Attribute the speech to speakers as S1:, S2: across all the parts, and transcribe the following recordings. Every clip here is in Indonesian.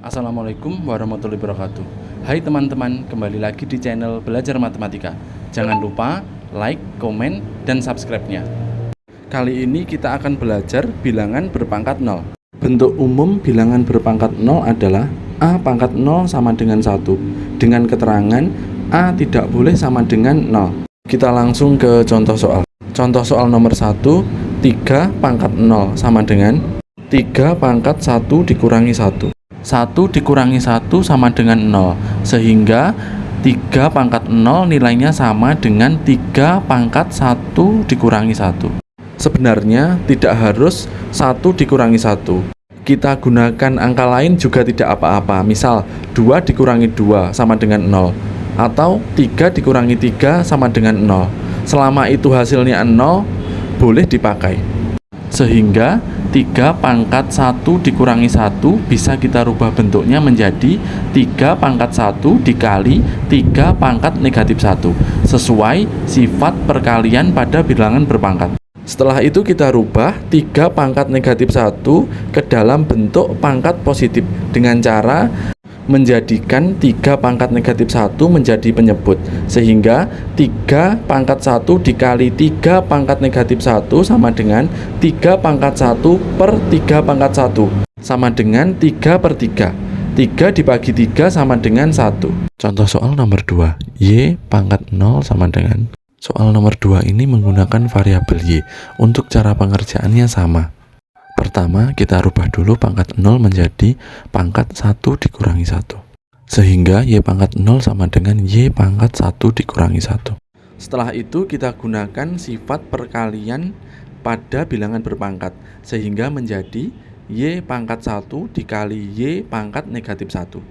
S1: Assalamualaikum warahmatullahi wabarakatuh. Hai teman-teman, kembali lagi di channel Belajar Matematika. Jangan lupa like, komen, dan subscribe-nya. Kali ini kita akan belajar bilangan berpangkat 0. Bentuk umum bilangan berpangkat 0 adalah A pangkat 0 sama dengan 1, dengan keterangan A tidak boleh sama dengan 0. Kita langsung ke contoh soal. Contoh soal nomor 1, 3 pangkat 0 sama dengan 3 pangkat 1 dikurangi 1. 1 dikurangi 1 sama dengan 0, sehingga 3 pangkat 0 nilainya sama dengan 3 pangkat 1 dikurangi 1. Sebenarnya tidak harus 1 dikurangi 1. Kita gunakan angka lain juga tidak apa-apa. Misal 2 dikurangi 2 sama dengan 0, atau 3 dikurangi 3 sama dengan 0. Selama itu hasilnya 0, boleh dipakai. Sehingga 3 pangkat 1 dikurangi 1 bisa kita rubah bentuknya menjadi 3 pangkat 1 dikali 3 pangkat negatif 1, sesuai sifat perkalian pada bilangan berpangkat. Setelah itu kita rubah 3 pangkat negatif 1 ke dalam bentuk pangkat positif dengan cara menjadikan 3 pangkat negatif 1 menjadi penyebut, sehingga 3 pangkat 1 dikali 3 pangkat negatif 1 sama dengan 3 pangkat 1 per 3 pangkat 1 sama dengan 3 per 3. 3 dibagi 3 sama dengan 1. Contoh soal nomor 2, Y pangkat 0 sama dengan. Soal nomor 2 ini menggunakan variabel Y. Untuk cara pengerjaannya sama. Pertama, kita rubah dulu pangkat 0 menjadi pangkat 1 dikurangi 1. Sehingga Y pangkat 0 sama dengan Y pangkat 1 dikurangi 1. Setelah itu kita gunakan sifat perkalian pada bilangan berpangkat, sehingga menjadi Y pangkat 1 dikali Y pangkat negatif 1.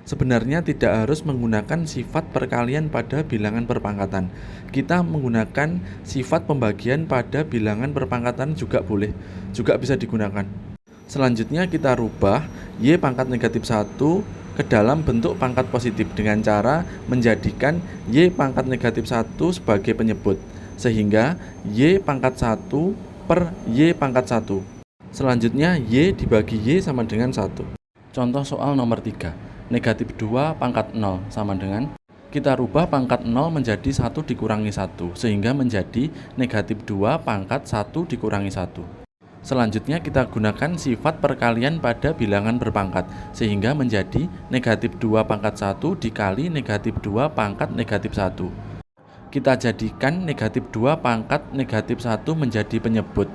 S1: Sebenarnya tidak harus menggunakan sifat perkalian pada bilangan perpangkatan. Kita menggunakan sifat pembagian pada bilangan perpangkatan juga boleh, juga bisa digunakan. Selanjutnya kita rubah Y pangkat negatif 1 ke dalam bentuk pangkat positif dengan cara menjadikan Y pangkat negatif 1 sebagai penyebut, sehingga Y pangkat 1 per Y pangkat 1. Selanjutnya Y dibagi Y sama dengan 1. Contoh soal nomor 3. Negatif 2 pangkat 0 sama dengan, kita rubah pangkat 0 menjadi 1 dikurangi 1, sehingga menjadi negatif 2 pangkat 1 dikurangi 1. Selanjutnya kita gunakan sifat perkalian pada bilangan berpangkat, sehingga menjadi negatif 2 pangkat 1 dikali negatif 2 pangkat negatif 1. Kita jadikan negatif 2 pangkat negatif 1 menjadi penyebut,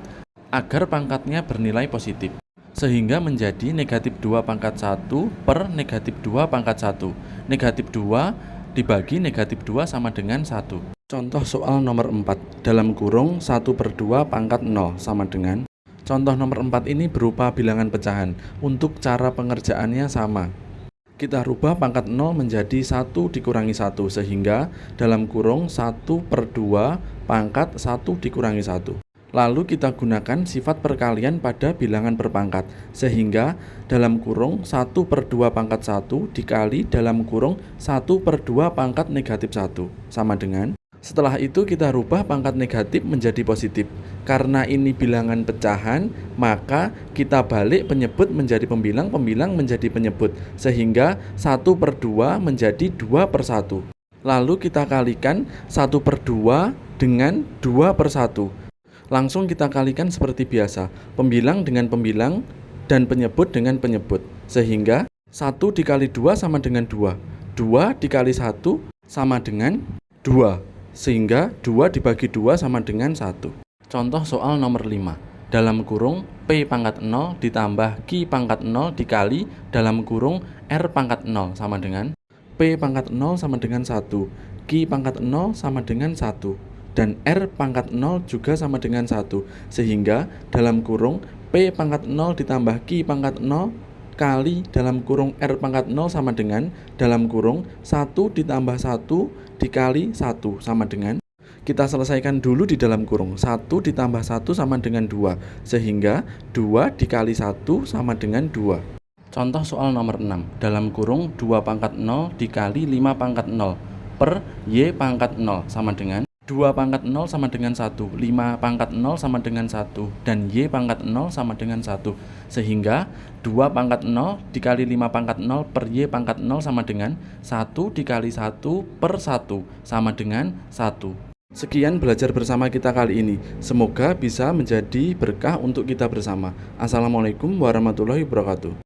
S1: agar pangkatnya bernilai positif, sehingga menjadi negatif 2 pangkat 1 per negatif 2 pangkat 1. Negatif 2 dibagi negatif 2 sama dengan 1. Contoh soal nomor 4, dalam kurung 1 per 2 pangkat 0 sama dengan. Contoh nomor 4 ini berupa bilangan pecahan. Untuk cara pengerjaannya sama. Kita rubah pangkat 0 menjadi 1 dikurangi 1, sehingga dalam kurung 1 per 2 pangkat 1 dikurangi 1. Lalu kita gunakan sifat perkalian pada bilangan berpangkat, sehingga dalam kurung 1 per 2 pangkat 1 dikali dalam kurung 1 per 2 pangkat negatif 1 sama dengan. Setelah itu kita rubah pangkat negatif menjadi positif. Karena ini bilangan pecahan, maka kita balik penyebut menjadi pembilang, pembilang menjadi penyebut, sehingga 1 per 2 menjadi 2 per 1. Lalu kita kalikan 1 per 2 dengan 2 per 1. Langsung kita kalikan seperti biasa, pembilang dengan pembilang dan penyebut dengan penyebut, sehingga 1 dikali 2 sama dengan 2, 2 dikali 1 sama dengan 2, sehingga 2 dibagi 2 sama dengan 1. Contoh soal nomor 5, dalam kurung P pangkat 0 ditambah Q pangkat 0 dikali dalam kurung R pangkat 0 sama dengan. P pangkat 0 sama dengan 1, Q pangkat 0 sama dengan 1, dan R pangkat 0 juga sama dengan 1, sehingga dalam kurung P pangkat 0 ditambah Q pangkat 0 kali dalam kurung R pangkat 0 sama dengan dalam kurung 1 ditambah 1 dikali 1 sama dengan. Kita selesaikan dulu di dalam kurung, 1 ditambah 1 sama dengan 2, sehingga 2 dikali 1 sama dengan 2. Contoh soal nomor 6, dalam kurung 2 pangkat 0 dikali 5 pangkat 0 per Y pangkat 0 sama dengan. 2 pangkat 0 sama dengan 1, 5 pangkat 0 sama dengan 1, dan Y pangkat 0 sama dengan 1. Sehingga 2 pangkat 0 dikali 5 pangkat 0 per Y pangkat 0 sama dengan 1 dikali 1 per 1 sama dengan 1. Sekian belajar bersama kita kali ini. Semoga bisa menjadi berkah untuk kita bersama. Assalamualaikum warahmatullahi wabarakatuh.